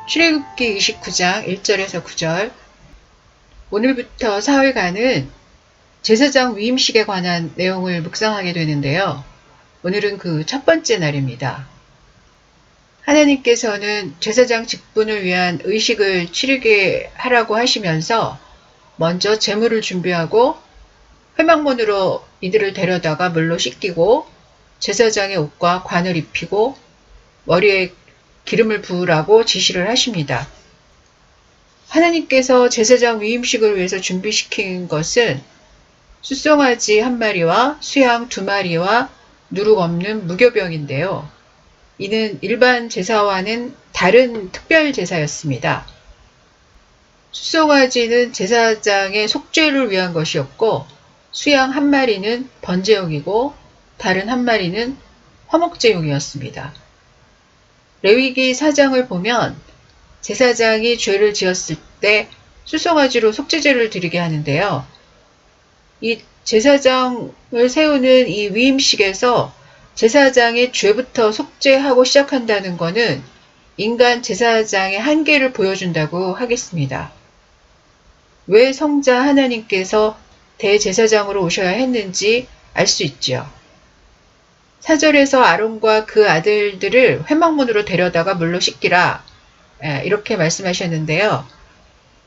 출애굽기 29장 1절에서 9절. 오늘부터 사흘간은 제사장 위임식에 관한 내용을 묵상하게 되는데요. 오늘은 그 첫 번째 날입니다. 하나님께서는 제사장 직분을 위한 의식을 치르게 하라고 하시면서 먼저 제물을 준비하고 회막문으로 이들을 데려다가 물로 씻기고 제사장의 옷과 관을 입히고 머리에 기름을 부으라고 지시를 하십니다. 하나님께서 제사장 위임식을 위해서 준비시킨 것은 숫송아지 1마리와 수양 2마리와 누룩 없는 무교병인데요. 이는 일반 제사와는 다른 특별 제사였습니다. 숫송아지는 제사장의 속죄를 위한 것이었고 수양 1마리는 번제용이고 다른 1마리는 화목제용이었습니다. 레위기 4장을 보면 제사장이 죄를 지었을 때 숫송아지로 속죄제를 드리게 하는데요. 이 제사장을 세우는 이 위임식에서 제사장의 죄부터 속죄하고 시작한다는 것은 인간 제사장의 한계를 보여준다고 하겠습니다. 왜 성자 하나님께서 대제사장으로 오셔야 했는지 알 수 있죠. 4절에서 아론과 그 아들들을 회막문으로 데려다가 물로 씻기라 이렇게 말씀하셨는데요.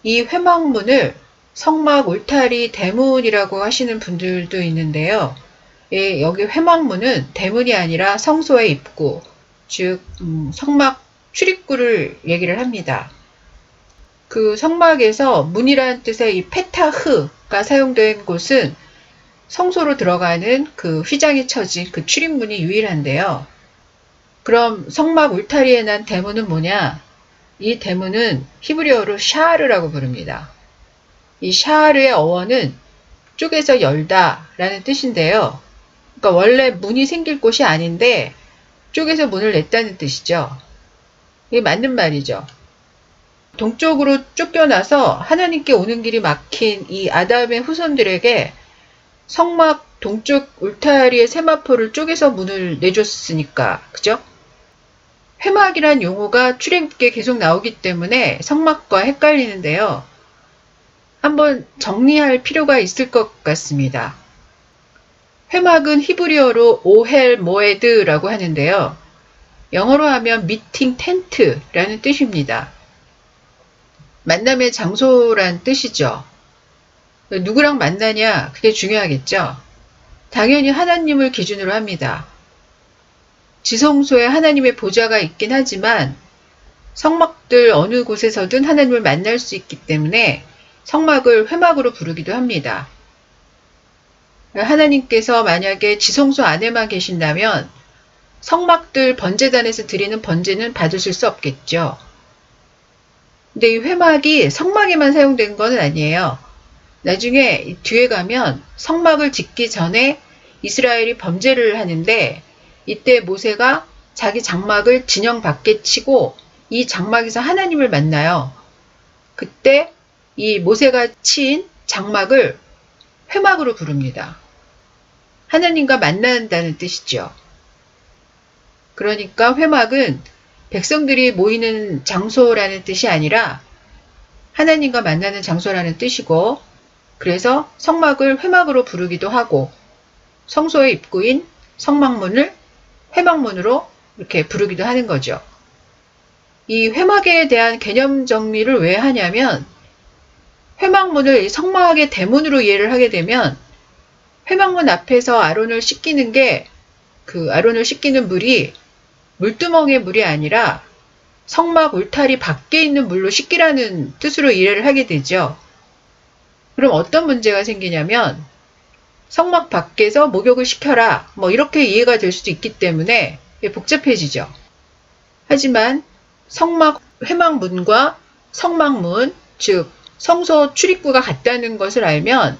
이 회막문을 성막 울타리 대문이라고 하시는 분들도 있는데요. 여기 회막문은 대문이 아니라 성소의 입구, 즉 성막 출입구를 얘기를 합니다. 그 성막에서 문이라는 뜻의 이 페타흐가 사용된 곳은 성소로 들어가는 그 휘장이 쳐진 그 출입문이 유일한데요. 그럼 성막 울타리에 난 대문은 뭐냐? 이 대문은 히브리어로 샤르라고 부릅니다. 이 샤르의 어원은 쪼개서 열다 라는 뜻인데요. 그러니까 원래 문이 생길 곳이 아닌데 쪼개서 문을 냈다는 뜻이죠. 이게 맞는 말이죠. 동쪽으로 쫓겨나서 하나님께 오는 길이 막힌 이 아담의 후손들에게 성막 동쪽 울타리의 세마포를 쪼개서 문을 내줬으니까, 그죠? 회막이란 용어가 출애굽기에 계속 나오기 때문에 성막과 헷갈리는데요. 한번 정리할 필요가 있을 것 같습니다. 회막은 히브리어로 오헬 모에드라고 하는데요. 영어로 하면 미팅 텐트라는 뜻입니다. 만남의 장소란 뜻이죠. 누구랑 만나냐? 그게 중요하겠죠. 당연히 하나님을 기준으로 합니다. 지성소에 하나님의 보좌가 있긴 하지만 성막들 어느 곳에서든 하나님을 만날 수 있기 때문에 성막을 회막으로 부르기도 합니다. 하나님께서 만약에 지성소 안에만 계신다면 성막들 번제단에서 드리는 번제는 받으실 수 없겠죠. 근데 이 회막이 성막에만 사용된 건 아니에요. 나중에 뒤에 가면 성막을 짓기 전에 이스라엘이 범죄를 하는데 이때 모세가 자기 장막을 진영 밖에 치고 이 장막에서 하나님을 만나요. 그때 이 모세가 친 장막을 회막으로 부릅니다. 하나님과 만난다는 뜻이죠. 그러니까 회막은 백성들이 모이는 장소라는 뜻이 아니라 하나님과 만나는 장소라는 뜻이고 그래서 성막을 회막으로 부르기도 하고 성소의 입구인 성막문을 회막문으로 이렇게 부르기도 하는 거죠. 이 회막에 대한 개념 정리를 왜 하냐면 회막문을 성막의 대문으로 이해를 하게 되면 회막문 앞에서 아론을 씻기는 게 그 아론을 씻기는 물이 물두멍의 물이 아니라 성막 울타리 밖에 있는 물로 씻기라는 뜻으로 이해를 하게 되죠. 그럼 어떤 문제가 생기냐면 성막 밖에서 목욕을 시켜라 뭐 이렇게 이해가 될 수도 있기 때문에 복잡해지죠. 하지만 성막 회막문과 성막문 즉 성소 출입구가 같다는 것을 알면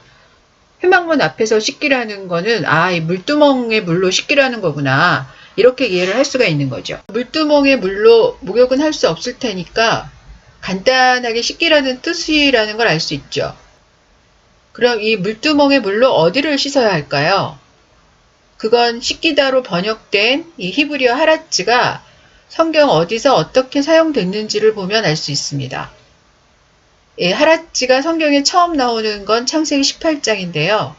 회막문 앞에서 씻기라는 거는 이 물두멍의 물로 씻기라는 거구나 이렇게 이해를 할 수가 있는 거죠. 물두멍의 물로 목욕은 할 수 없을 테니까 간단하게 씻기라는 뜻이라는 걸 알 수 있죠. 그럼 이 물두멍의 물로 어디를 씻어야 할까요? 그건 씻기다로 번역된 이 히브리어 하라츠가 성경 어디서 어떻게 사용됐는지를 보면 알 수 있습니다. 하랏지가 성경에 처음 나오는 건 창세기 18장인데요.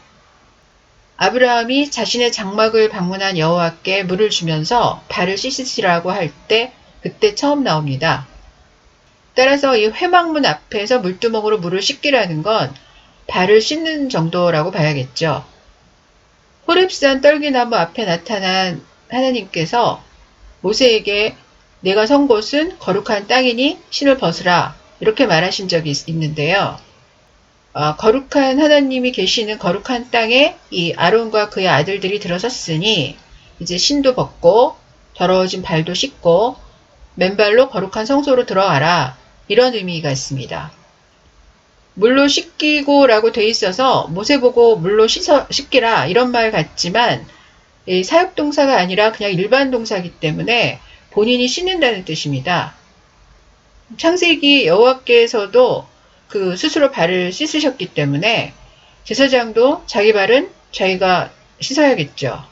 아브라함이 자신의 장막을 방문한 여호와께 물을 주면서 발을 씻으시라고 할 때 그때 처음 나옵니다. 따라서 이 회막문 앞에서 물두멍으로 물을 씻기라는 건 발을 씻는 정도라고 봐야겠죠. 호렙산 떨기나무 앞에 나타난 하나님께서 모세에게 내가 선 곳은 거룩한 땅이니 신을 벗으라 이렇게 말하신 적이 있는데요. 거룩한 하나님이 계시는 거룩한 땅에 이 아론과 그의 아들들이 들어섰으니 이제 신도 벗고 더러워진 발도 씻고 맨발로 거룩한 성소로 들어가라 이런 의미가 있습니다. 물로 씻기고라고 돼 있어서 모세 보고 물로 씻기라 이런 말 같지만 사역동사가 아니라 그냥 일반 동사이기 때문에 본인이 씻는다는 뜻입니다. 창세기 여호와께서도 그 스스로 발을 씻으셨기 때문에 제사장도 자기 발은 자기가 씻어야겠죠.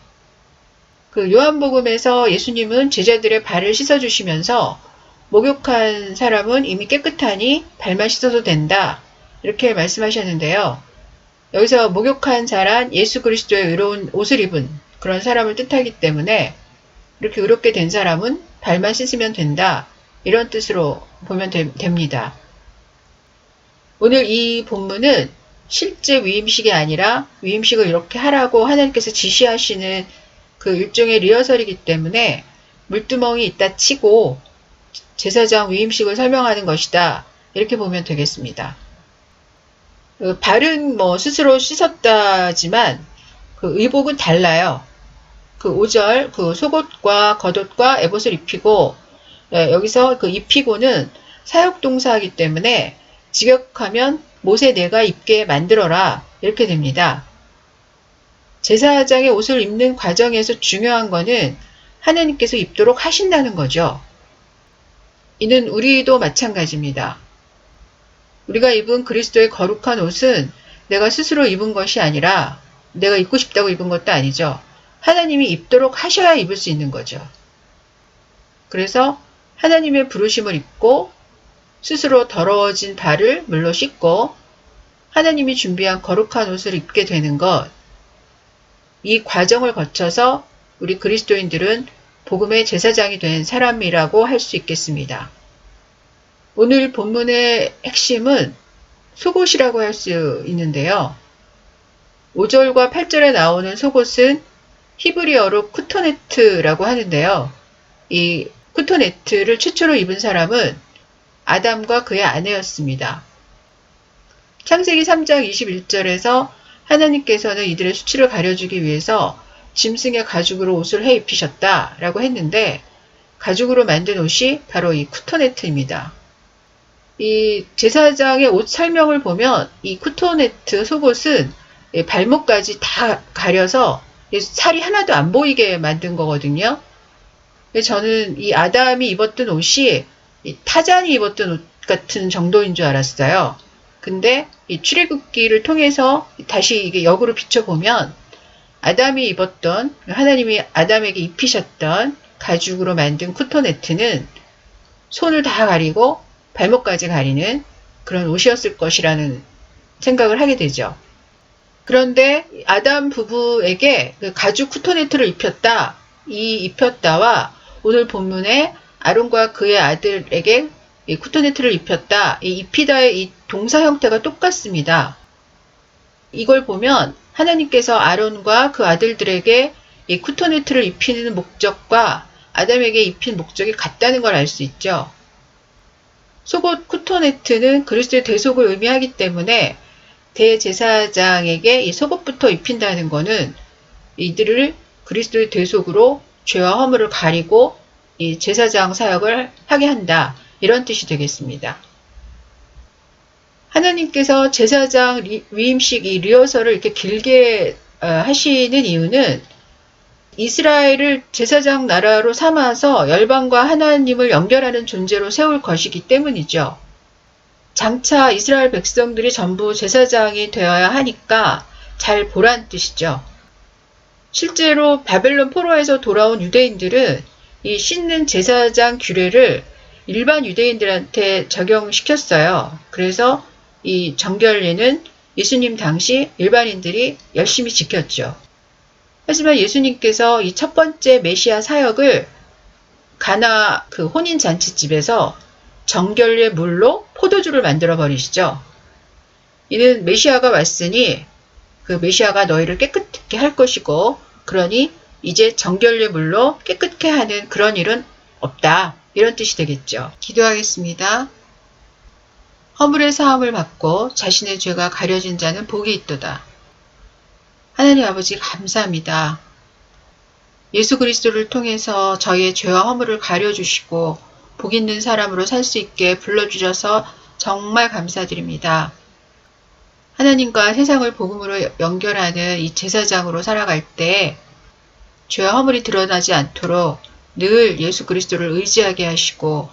그 요한복음에서 예수님은 제자들의 발을 씻어주시면서 목욕한 사람은 이미 깨끗하니 발만 씻어도 된다 이렇게 말씀하셨는데요. 여기서 목욕한 자란 예수 그리스도의 의로운 옷을 입은 그런 사람을 뜻하기 때문에 이렇게 의롭게 된 사람은 발만 씻으면 된다 이런 뜻으로 보면 됩니다. 오늘 이 본문은 실제 위임식이 아니라 위임식을 이렇게 하라고 하나님께서 지시하시는 그 일종의 리허설이기 때문에 물두멍이 있다 치고 제사장 위임식을 설명하는 것이다 이렇게 보면 되겠습니다. 그 발은 스스로 씻었다지만 그 의복은 달라요. 그 5절 그 속옷과 겉옷과 에봇을 입히고 여기서 그 입히고는 사역동사이기 때문에 직역하면 모세 내가 입게 만들어라 이렇게 됩니다. 제사장의 옷을 입는 과정에서 중요한 거는 하나님께서 입도록 하신다는 거죠. 이는 우리도 마찬가지입니다. 우리가 입은 그리스도의 거룩한 옷은 내가 스스로 입은 것이 아니라 내가 입고 싶다고 입은 것도 아니죠. 하나님이 입도록 하셔야 입을 수 있는 거죠. 그래서 하나님의 부르심을 입고 스스로 더러워진 발을 물로 씻고 하나님이 준비한 거룩한 옷을 입게 되는 것, 이 과정을 거쳐서 우리 그리스도인들은 복음의 제사장이 된 사람이라고 할 수 있겠습니다. 오늘 본문의 핵심은 속옷이라고 할 수 있는데요. 5절과 8절에 나오는 속옷은 히브리어로 쿠토네트라고 하는데요. 이 쿠토네트를 최초로 입은 사람은 아담과 그의 아내였습니다. 창세기 3장 21절에서 하나님께서는 이들의 수치를 가려주기 위해서 짐승의 가죽으로 옷을 해 입히셨다라고 했는데 가죽으로 만든 옷이 바로 이 쿠토네트입니다. 이 제사장의 옷 설명을 보면 이 쿠토네트 속옷은 발목까지 다 가려서 살이 하나도 안 보이게 만든 거거든요. 저는 이 아담이 입었던 옷이 타잔이 입었던 옷 같은 정도인 줄 알았어요. 근데 이 출애굽기를 통해서 다시 이게 역으로 비춰보면 아담이 입었던, 하나님이 아담에게 입히셨던 가죽으로 만든 쿠토네트는 손을 다 가리고 발목까지 가리는 그런 옷이었을 것이라는 생각을 하게 되죠. 그런데 아담 부부에게 그 가죽 쿠토네트를 입혔다, 이 입혔다와 오늘 본문에 아론과 그의 아들에게 이 쿠토네트를 입혔다, 이 입히다의 이 동사 형태가 똑같습니다. 이걸 보면 하나님께서 아론과 그 아들들에게 이 쿠토네트를 입히는 목적과 아담에게 입힌 목적이 같다는 걸 알 수 있죠. 속옷 쿠토네트는 그리스도의 대속을 의미하기 때문에 대제사장에게 이 속옷부터 입힌다는 것은 이들을 그리스도의 대속으로 죄와 허물을 가리고 이 제사장 사역을 하게 한다, 이런 뜻이 되겠습니다. 하나님께서 제사장 위임식 이 리허설을 이렇게 길게 하시는 이유는 이스라엘을 제사장 나라로 삼아서 열방과 하나님을 연결하는 존재로 세울 것이기 때문이죠. 장차 이스라엘 백성들이 전부 제사장이 되어야 하니까 잘 보란 뜻이죠. 실제로 바벨론 포로에서 돌아온 유대인들은 이 씻는 제사장 규례를 일반 유대인들한테 적용시켰어요. 그래서 이 정결례는 예수님 당시 일반인들이 열심히 지켰죠. 하지만 예수님께서 이 첫 번째 메시아 사역을 가나 그 혼인잔치집에서 정결례 물로 포도주를 만들어 버리시죠. 이는 메시아가 왔으니 그 메시아가 너희를 깨끗하게 할 것이고, 그러니 이제 정결례 물로 깨끗게 하는 그런 일은 없다. 이런 뜻이 되겠죠. 기도하겠습니다. 허물의 사함을 받고 자신의 죄가 가려진 자는 복이 있도다. 하나님 아버지 감사합니다. 예수 그리스도를 통해서 저희의 죄와 허물을 가려주시고 복 있는 사람으로 살 수 있게 불러주셔서 정말 감사드립니다. 하나님과 세상을 복음으로 연결하는 이 제사장으로 살아갈 때 죄와 허물이 드러나지 않도록 늘 예수 그리스도를 의지하게 하시고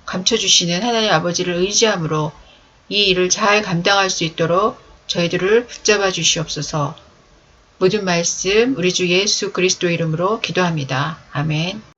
감춰주시는 하나님 아버지를 의지함으로 이 일을 잘 감당할 수 있도록 저희들을 붙잡아 주시옵소서. 모든 말씀 우리 주 예수 그리스도 이름으로 기도합니다. 아멘.